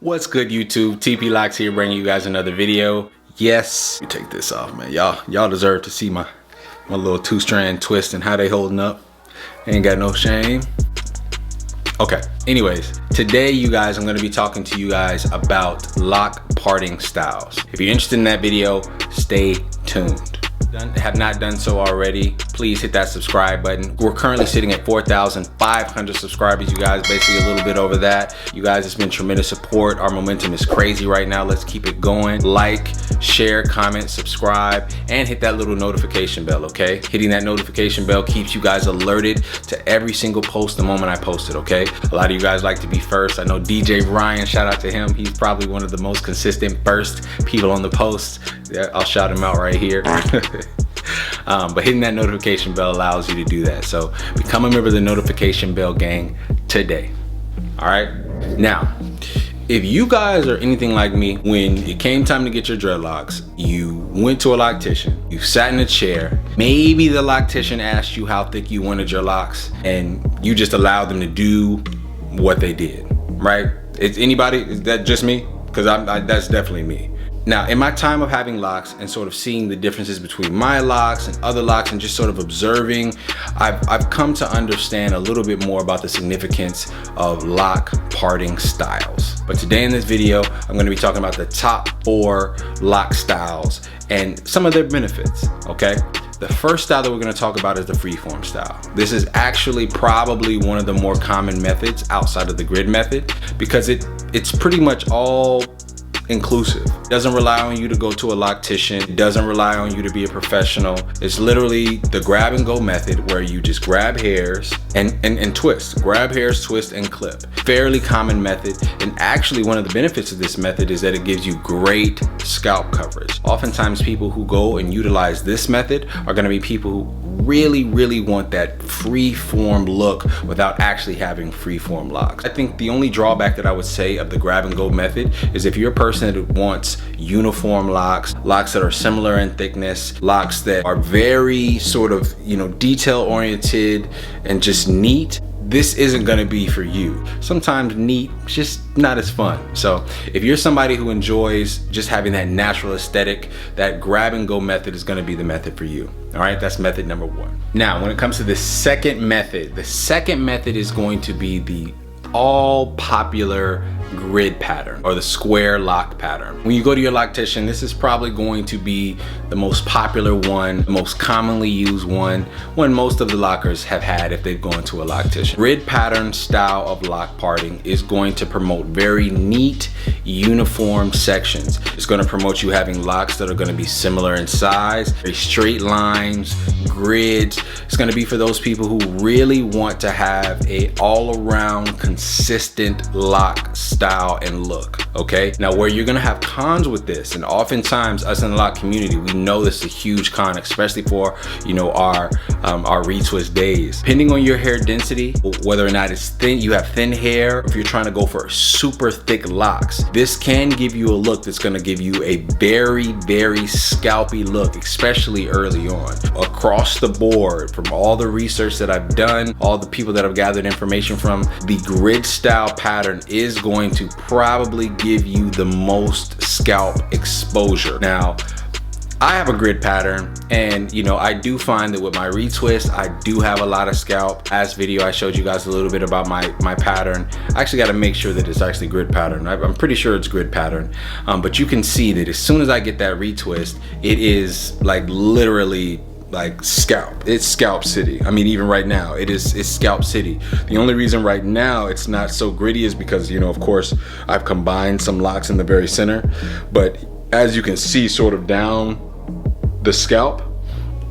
What's good, YouTube? tplocks here, bringing you guys another video. Yes, you take this off, man. Y'all deserve to see my little two-strand twist and how they holding up. Ain't got no shame. Okay, anyways, today you guys, I'm gonna be talking to you guys about lock parting styles. If you're interested in that video, stay tuned. Have not done so already, please hit that subscribe button. We're currently sitting at 4,500 subscribers, you guys, basically a little bit over that. You guys, it's been tremendous support. Our momentum is crazy right now. Let's keep it going. Like, share, comment, subscribe, and hit that little notification bell, okay? Hitting that notification bell keeps you guys alerted to every single post the moment I post it, okay? A lot of you guys like to be first. I know DJ Ryan, shout out to him. He's probably one of the most consistent first people on the post. Yeah, I'll shout him out right here. But hitting that notification bell allows you to do that. So become a member of the notification bell gang today. All right. Now, if you guys are anything like me, when it came time to get your dreadlocks, you went to a loctician, you sat in a chair, maybe the loctician asked you how thick you wanted your locks, and you just allowed them to do what they did, right? Is anybody, is that just me? Because that's definitely me. Now, in my time of having locks and sort of seeing the differences between my locks and other locks and just sort of observing, I've come to understand a little bit more about the significance of lock parting styles. But today in this video, I'm going to be talking about the top 4 lock styles and some of their benefits, okay? The first style that we're going to talk about is the freeform style. This is actually probably one of the more common methods outside of the grid method because it's pretty much all inclusive. It doesn't rely on you to go to a loctician. It doesn't rely on you to be a professional. It's literally the grab and go method where you just grab hairs and twist. Grab hairs, twist, and clip. Fairly common method, and actually one of the benefits of this method is that it gives you great scalp coverage. Oftentimes people who go and utilize this method are going to be people who really want that free form look without actually having free form locks. I think the only drawback that I would say of the grab and go method is if you're a person that wants uniform locks, locks that are similar in thickness, locks that are very sort of, detail oriented and just neat, this isn't going to be for you. Sometimes neat, just not as fun. So if you're somebody who enjoys just having that natural aesthetic, that grab and go method is going to be the method for you. All right, that's method number 1. Now, when it comes to the second method is going to be the all popular grid pattern or the square lock pattern. When you go to your loctician, this is probably going to be the most popular one, the most commonly used one most of the lockers have had if they've gone to a loctician. Grid pattern style of lock parting is going to promote very neat, uniform sections. It's going to promote you having locks that are going to be similar in size, very straight lines, grids. It's going to be for those people who really want to have a all-around consistent lock style and look. Okay, now where you're gonna have cons with this, and oftentimes us in the lock community, we know this is a huge con, especially for our retwist days. Depending on your hair density, whether or not it's thin, you have thin hair, if you're trying to go for super thick locks, this can give you a look that's gonna give you a very scalpy look, especially early on. Across the board, from all the research that I've done, all the people that I've gathered information from, the grid style pattern is going to probably give you the most scalp exposure. Now, I have a grid pattern, and I do find that with my retwist, I do have a lot of scalp. Last video, I showed you guys a little bit about my pattern. I actually got to make sure that it's actually grid pattern. I'm pretty sure it's grid pattern, but you can see that as soon as I get that retwist, it is like literally like scalp. It's scalp city. I mean, even right now, it's scalp city. The only reason right now it's not so gritty is because, of course, I've combined some locks in the very center, but as you can see sort of down the scalp,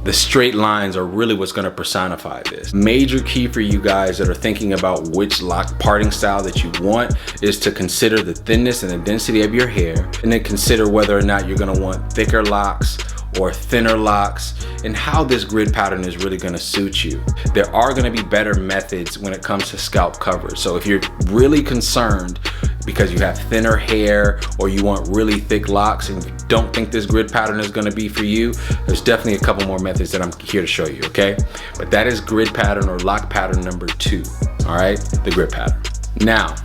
the straight lines are really what's going to personify this. Major key for you guys that are thinking about which lock parting style that you want is to consider the thinness and the density of your hair, and then consider whether or not you're going to want thicker locks or thinner locks, and how this grid pattern is really going to suit you. There are going to be better methods when it comes to scalp coverage. So if you're really concerned because you have thinner hair or you want really thick locks and you don't think this grid pattern is going to be for you, there's definitely a couple more methods that I'm here to show you, okay? But that is grid pattern or lock pattern number 2, all right? The grid pattern. Now,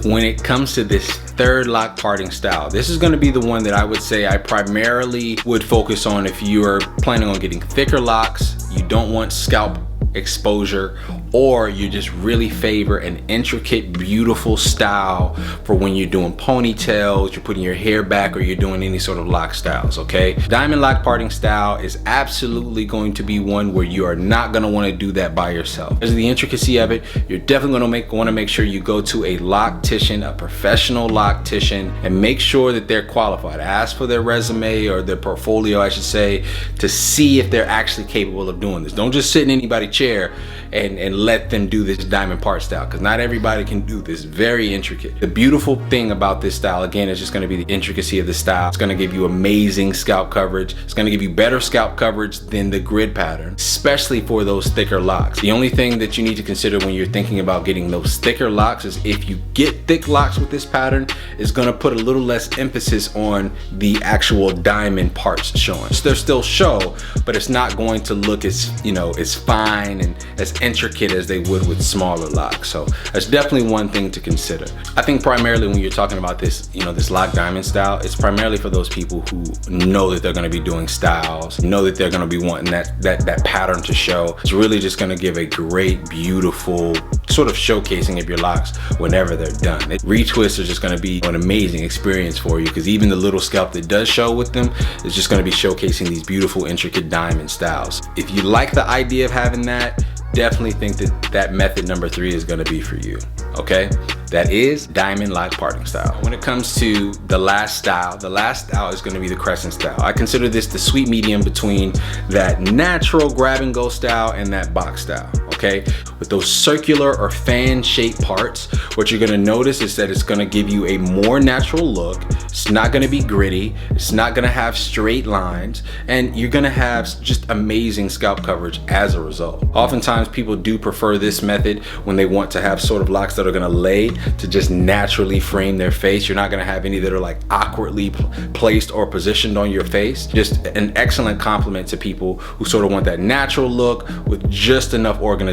When it comes to this third lock parting style, this is going to be the one that I would say I primarily would focus on if you are planning on getting thicker locks, you don't want scalp exposure, or you just really favor an intricate, beautiful style for when you're doing ponytails, you're putting your hair back, or you're doing any sort of lock styles, okay? Diamond lock parting style is absolutely going to be one where you are not gonna wanna do that by yourself. Because of the intricacy of it, you're definitely gonna wanna make sure you go to a loctician, a professional loctician, and make sure that they're qualified. Ask for their resume or their portfolio, I should say, to see if they're actually capable of doing this. Don't just sit in anybody's chair and let them do this diamond part style, because not everybody can do this. Very intricate. The beautiful thing about this style, again, is just going to be the intricacy of the style. It's going to give you amazing scalp coverage. It's going to give you better scalp coverage than the grid pattern, especially for those thicker locks. The only thing that you need to consider when you're thinking about getting those thicker locks is if you get thick locks with this pattern, it's going to put a little less emphasis on the actual diamond parts showing. They'll still show, but it's not going to look as, you know, as fine and as intricate as they would with smaller locks. So that's definitely one thing to consider. I think primarily when you're talking about this, you know, this lock diamond style, it's primarily for those people who know that they're going to be doing styles, know that they're going to be wanting that pattern to show. It's really just going to give a great, beautiful sort of showcasing of your locks whenever they're done. Retwists are just going to be an amazing experience for you, because even the little scalp that does show with them is just going to be showcasing these beautiful, intricate diamond styles. If you like the idea of having that, definitely think that method number 3 is going to be for you. Okay, that is diamond lock parting style. When it comes to the last style is going to be the crescent style. I consider this the sweet medium between that natural grab and go style and that box style. Okay, with those circular or fan shaped parts, what you're going to notice is that it's going to give you a more natural look. It's not going to be gritty. It's not going to have straight lines, and you're going to have just amazing scalp coverage as a result. Oftentimes people do prefer this method when they want to have sort of locks that are going to lay to just naturally frame their face. You're not going to have any that are like awkwardly placed or positioned on your face. Just an excellent compliment to people who sort of want that natural look with just enough organization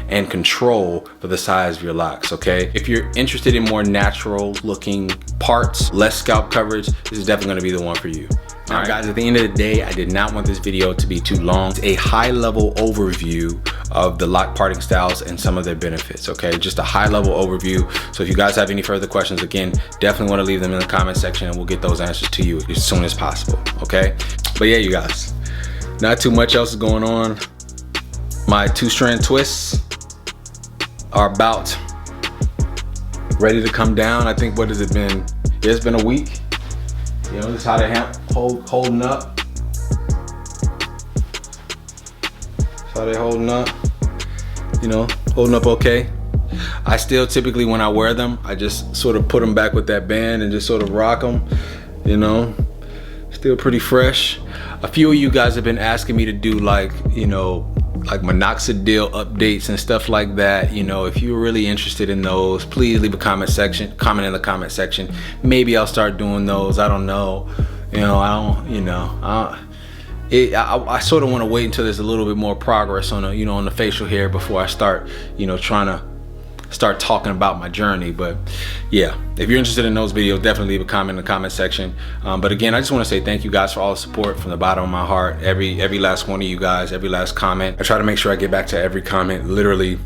and control for the size of your locks. Okay, if you're interested in more natural looking parts, less scalp coverage, this is definitely going to be the one for you. All right, guys, at the end of the day, I did not want this video to be too long. It's a high-level overview of the lock parting styles and some of their benefits, okay? Just a high-level overview. So if you guys have any further questions, again, definitely want to leave them in the comment section and we'll get those answers to you as soon as possible, okay? But yeah, you guys, not too much else is going on. My 2-strand twists are about ready to come down. I think, what has it been? It's been a week. You know, this is how they holding up. That's how they holding up. You know, holding up okay. I still typically, when I wear them, I just sort of put them back with that band and just sort of rock them. You know, still pretty fresh. A few of you guys have been asking me to do like, you know, like minoxidil updates and stuff like that. You know, if you're really interested in those, please leave a comment in the comment section. Maybe I'll start doing those. I don't know. You know, I sort of want to wait until there's a little bit more progress on on the facial hair before I start, you know, trying to start talking about my journey. But yeah, if you're interested in those videos, definitely leave a comment in the comment section. But again, I just want to say thank you guys for all the support from the bottom of my heart. Every last one of you guys, every last comment. I try to make sure I get back to every comment literally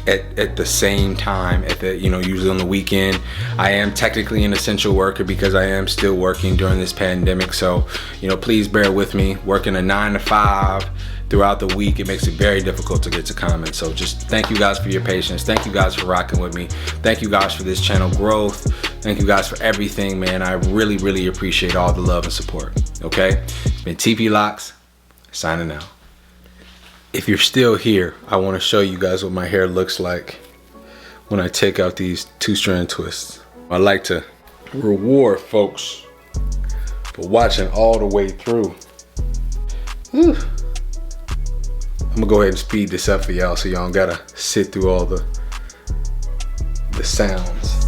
at the same time, usually on the weekend. I am technically an essential worker because I am still working during this pandemic. So, please bear with me. Working a 9 to 5 throughout the week, it makes it very difficult to get to comments. So just thank you guys for your patience. Thank you guys for rocking with me. Thank you guys for this channel growth. Thank you guys for everything, man. I really, really appreciate all the love and support. Okay, it's been tplocks signing out. If you're still here, I want to show you guys what my hair looks like when I take out these 2-strand twists. I like to reward folks for watching all the way through. Whew. I'm gonna go ahead and speed this up for y'all so y'all don't gotta sit through all the sounds.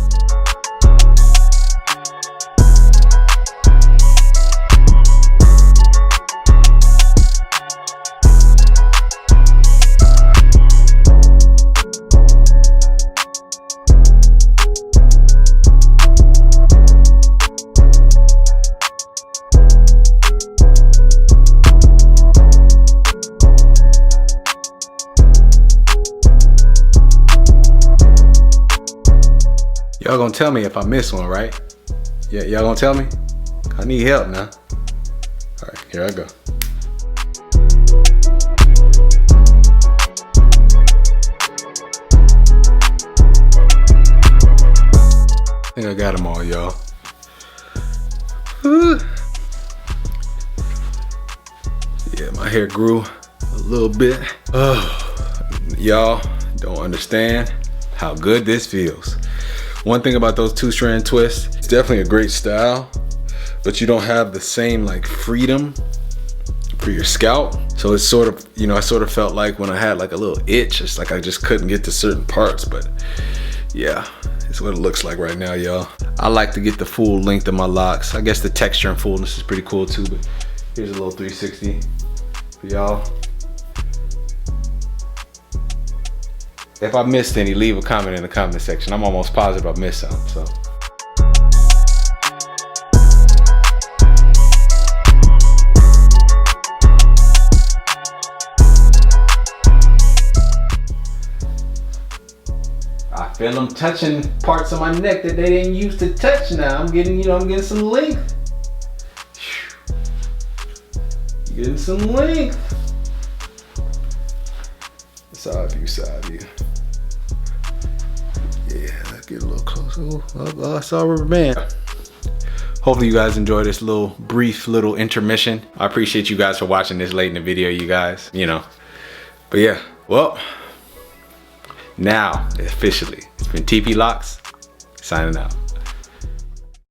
gonna tell me if I miss one, right? Yeah, y'all gonna tell me? I need help now. All right, here I go. I think I got them all, y'all. Yeah, my hair grew a little bit. Y'all don't understand how good this feels. One thing about those 2-strand twists, it's definitely a great style, but you don't have the same like freedom for your scalp. So it's sort of, you know, I sort of felt like when I had like a little itch, it's like I just couldn't get to certain parts, but yeah, it's what it looks like right now, y'all. I like to get the full length of my locks. I guess the texture and fullness is pretty cool too, but here's a little 360 for y'all. If I missed any, leave a comment in the comment section. I'm almost positive I missed some, so. I feel them touching parts of my neck that they didn't used to touch now. I'm getting, you know, I'm getting some length. Getting some length. Side view, side view. Yeah, let's get a little closer. Oh, I saw a rubber band. Hopefully you guys enjoy this brief little intermission. I appreciate you guys for watching this late in the video, you guys, you know. But yeah, well, now officially, it's been TP Locs signing out.